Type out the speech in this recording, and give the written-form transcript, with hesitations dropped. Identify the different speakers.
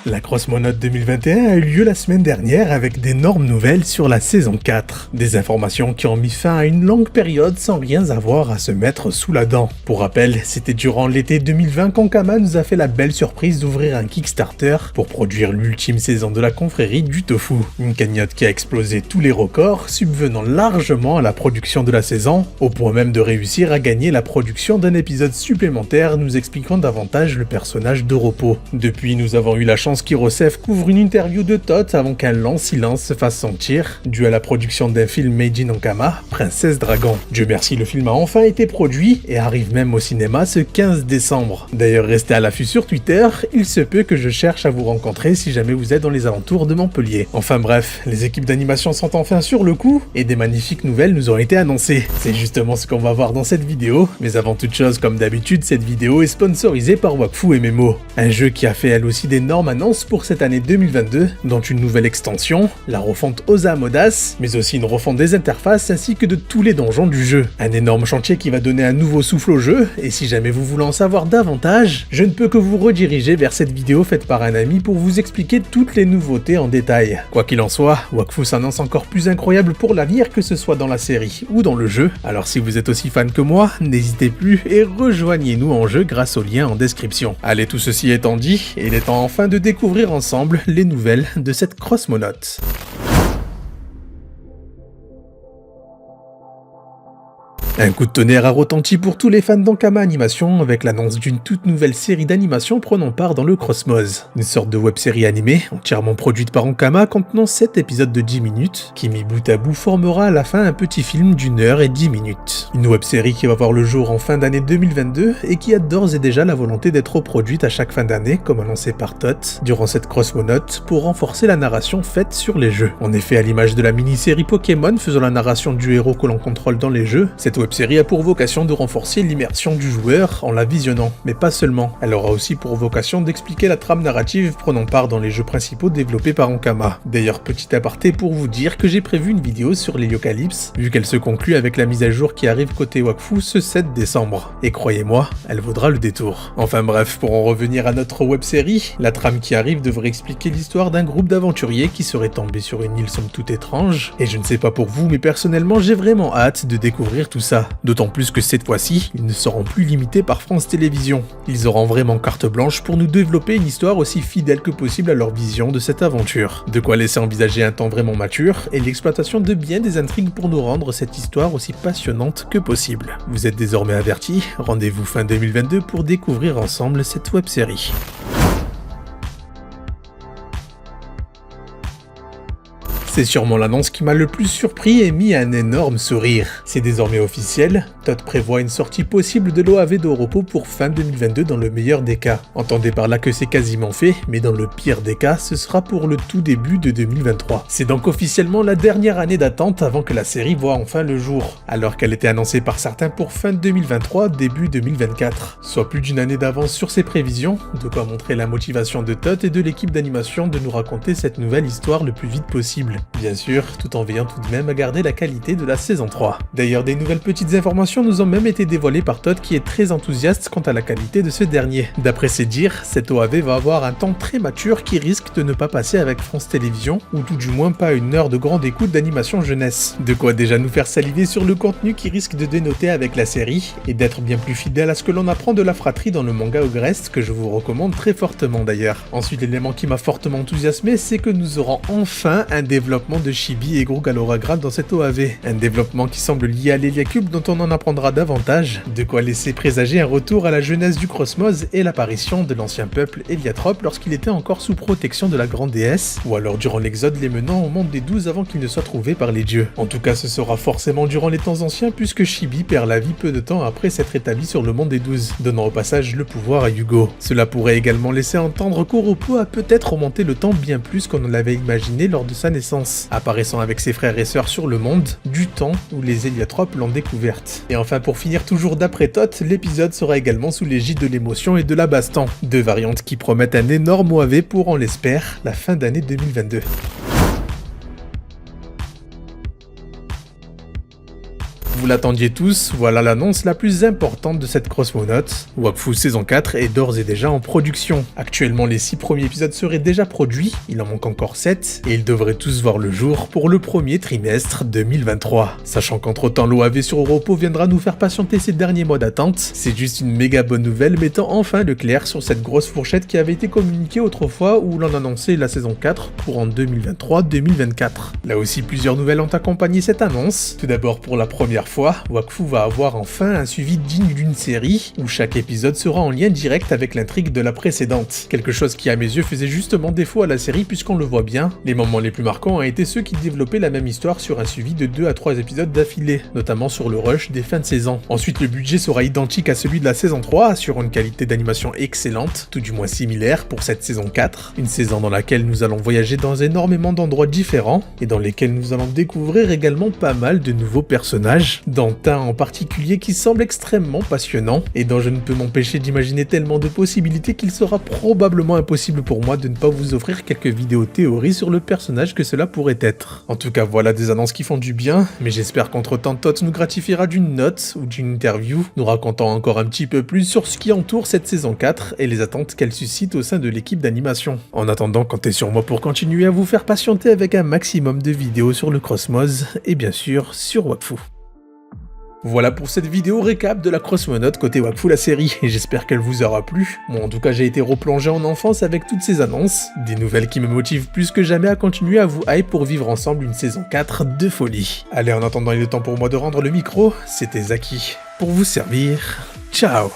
Speaker 1: La Crossmonote 2021 a eu lieu la semaine dernière avec d'énormes nouvelles sur la saison 4. Des informations qui ont mis fin à une longue période sans rien avoir à se mettre sous la dent. Pour rappel, c'était durant l'été 2020 qu'Ankama nous a fait la belle surprise d'ouvrir un Kickstarter pour produire l'ultime saison de la confrérie du tofu. Une cagnotte qui a explosé tous les records, subvenant largement à la production de la saison, au point même de réussir à gagner la production d'un épisode supplémentaire nous expliquant davantage le personnage d'Oropo. Depuis, nous avons eu la chance qu'Hirosef couvre une interview de Tot avant qu'un long silence se fasse sentir, dû à la production d'un film Meiji Ankama, Princesse Dragon. Dieu merci, le film a enfin été produit et arrive même au cinéma ce 15 décembre. D'ailleurs, restez à l'affût sur Twitter, il se peut que je cherche à vous rencontrer si jamais vous êtes dans les alentours de Montpellier. Enfin bref, les équipes d'animation sont enfin sur le coup et des magnifiques nouvelles nous ont été annoncées. C'est justement ce qu'on va voir dans cette vidéo, mais avant toute chose, comme d'habitude, cette vidéo est sponsorisée par Wakfu MMO, un jeu qui a fait elle aussi d'énormes annonces pour cette année 2022, dont une nouvelle extension, la refonte Osa Modas, mais aussi une refonte des interfaces ainsi que de tous les donjons du jeu. Un énorme chantier qui va donner un nouveau souffle au jeu, et si jamais vous voulez en savoir davantage, je ne peux que vous rediriger vers cette vidéo faite par un ami pour vous expliquer toutes les nouveautés en détail. Quoi qu'il en soit, Wakfu s'annonce encore plus incroyable pour l'avenir, que ce soit dans la série ou dans le jeu, alors si vous êtes aussi fan que moi, n'hésitez plus et rejoignez-nous en jeu grâce au lien en description. Allez, tout ceci étant dit, il est temps enfin de découvrir ensemble les nouvelles de cette Crossmonote. Un coup de tonnerre a retenti pour tous les fans d'Ankama Animation avec l'annonce d'une toute nouvelle série d'animation prenant part dans le Crossmose. Une sorte de web-série animée, entièrement produite par Ankama, contenant 7 épisodes de 10 minutes, qui mis bout à bout formera à la fin un petit film d'1 h et 10 minutes. Une web-série qui va voir le jour en fin d'année 2022 et qui a d'ores et déjà la volonté d'être reproduite à chaque fin d'année, comme annoncé par Tot, durant cette Crossmonote, pour renforcer la narration faite sur les jeux. En effet, à l'image de la mini-série Pokémon faisant la narration du héros que l'on contrôle dans les jeux, cette web-série a pour vocation de renforcer l'immersion du joueur en la visionnant, mais pas seulement. Elle aura aussi pour vocation d'expliquer la trame narrative prenant part dans les jeux principaux développés par Ankama. D'ailleurs, petit aparté pour vous dire que j'ai prévu une vidéo sur l'Héliocalypse, vu qu'elle se conclut avec la mise à jour qui arrive côté Wakfu ce 7 décembre. Et croyez-moi, elle vaudra le détour. Enfin bref, pour en revenir à notre web-série, la trame qui arrive devrait expliquer l'histoire d'un groupe d'aventuriers qui serait tombé sur une île somme toute étrange, et je ne sais pas pour vous, mais personnellement j'ai vraiment hâte de découvrir tout ça. D'autant plus que cette fois-ci, ils ne seront plus limités par France Télévisions. Ils auront vraiment carte blanche pour nous développer une histoire aussi fidèle que possible à leur vision de cette aventure. De quoi laisser envisager un temps vraiment mature et l'exploitation de bien des intrigues pour nous rendre cette histoire aussi passionnante que possible. Vous êtes désormais avertis, rendez-vous fin 2022 pour découvrir ensemble cette web-série. C'est sûrement l'annonce qui m'a le plus surpris et mis un énorme sourire. C'est désormais officiel, Tot prévoit une sortie possible de l'OAV d'Oropo pour fin 2022 dans le meilleur des cas. Entendez par là que c'est quasiment fait, mais dans le pire des cas, ce sera pour le tout début de 2023. C'est donc officiellement la dernière année d'attente avant que la série voie enfin le jour, alors qu'elle était annoncée par certains pour fin 2023, début 2024. Soit plus d'une année d'avance sur ses prévisions, de quoi montrer la motivation de Tot et de l'équipe d'animation de nous raconter cette nouvelle histoire le plus vite possible. Bien sûr, tout en veillant tout de même à garder la qualité de la saison 3. D'ailleurs, des nouvelles petites informations nous ont même été dévoilées par Tot qui est très enthousiaste quant à la qualité de ce dernier. D'après ses dires, cette OAV va avoir un temps très mature qui risque de ne pas passer avec France Télévisions, ou tout du moins pas une heure de grande écoute d'animation jeunesse. De quoi déjà nous faire saliver sur le contenu qui risque de dénoter avec la série, et d'être bien plus fidèle à ce que l'on apprend de la fratrie dans le manga Ogrest, que je vous recommande très fortement d'ailleurs. Ensuite, l'élément qui m'a fortement enthousiasmé, c'est que nous aurons enfin un développement de Chibi et Gros Galoragral dans cette OAV. Un développement qui semble lié à l'Héliacube dont on en apprendra davantage, de quoi laisser présager un retour à la jeunesse du Crossmose et l'apparition de l'ancien peuple Héliatrope lorsqu'il était encore sous protection de la grande déesse, ou alors durant l'exode les menant au monde des 12 avant qu'il ne soit trouvé par les dieux. En tout cas, ce sera forcément durant les temps anciens puisque Chibi perd la vie peu de temps après s'être établi sur le monde des 12, donnant au passage le pouvoir à Yugo. Cela pourrait également laisser entendre qu'Oropo a peut-être remonté le temps bien plus qu'on ne l'avait imaginé lors de sa naissance, apparaissant avec ses frères et sœurs sur le monde, du temps où les Héliatropes l'ont découverte. Et enfin, pour finir toujours d'après Tot, l'épisode sera également sous l'égide de l'émotion et de la baston, deux variantes qui promettent un énorme OAV pour, on l'espère, la fin d'année 2022. Vous Vous l'attendiez tous, voilà l'annonce la plus importante de cette Cosmonautes. Wakfu saison 4 est d'ores et déjà en production. Actuellement, les 6 premiers épisodes seraient déjà produits, il en manque encore 7, et ils devraient tous voir le jour pour le premier trimestre 2023. Sachant qu'entre-temps, l'OAV sur Europo viendra nous faire patienter ces derniers mois d'attente, c'est juste une méga bonne nouvelle mettant enfin le clair sur cette grosse fourchette qui avait été communiquée autrefois où l'on annonçait la saison 4 pour en 2023-2024. Là aussi, plusieurs nouvelles ont accompagné cette annonce. Tout d'abord, pour la première fois, Wakfu va avoir enfin un suivi digne d'une série, où chaque épisode sera en lien direct avec l'intrigue de la précédente. Quelque chose qui à mes yeux faisait justement défaut à la série puisqu'on le voit bien, les moments les plus marquants ont été ceux qui développaient la même histoire sur un suivi de 2 à 3 épisodes d'affilée, notamment sur le rush des fins de saison. Ensuite, le budget sera identique à celui de la saison 3, assurant une qualité d'animation excellente, tout du moins similaire pour cette saison 4, une saison dans laquelle nous allons voyager dans énormément d'endroits différents, et dans lesquels nous allons découvrir également pas mal de nouveaux personnages, dont un en particulier qui semble extrêmement passionnant, et dont je ne peux m'empêcher d'imaginer tellement de possibilités qu'il sera probablement impossible pour moi de ne pas vous offrir quelques vidéos théories sur le personnage que cela pourrait être. En tout cas, voilà des annonces qui font du bien, mais j'espère qu'entre-temps Tot nous gratifiera d'une note ou d'une interview, nous racontant encore un petit peu plus sur ce qui entoure cette saison 4 et les attentes qu'elle suscite au sein de l'équipe d'animation. En attendant, comptez sur moi pour continuer à vous faire patienter avec un maximum de vidéos sur le Cosmos et bien sûr sur Wakfu. Voilà pour cette vidéo récap de la Cosmonautes côté Wakfu la série, et j'espère qu'elle vous aura plu. Moi en tout cas j'ai été replongé en enfance avec toutes ces annonces, des nouvelles qui me motivent plus que jamais à continuer à vous hype pour vivre ensemble une saison 4 de folie. Allez, en attendant il est temps pour moi de rendre le micro, c'était Zaki, pour vous servir, ciao.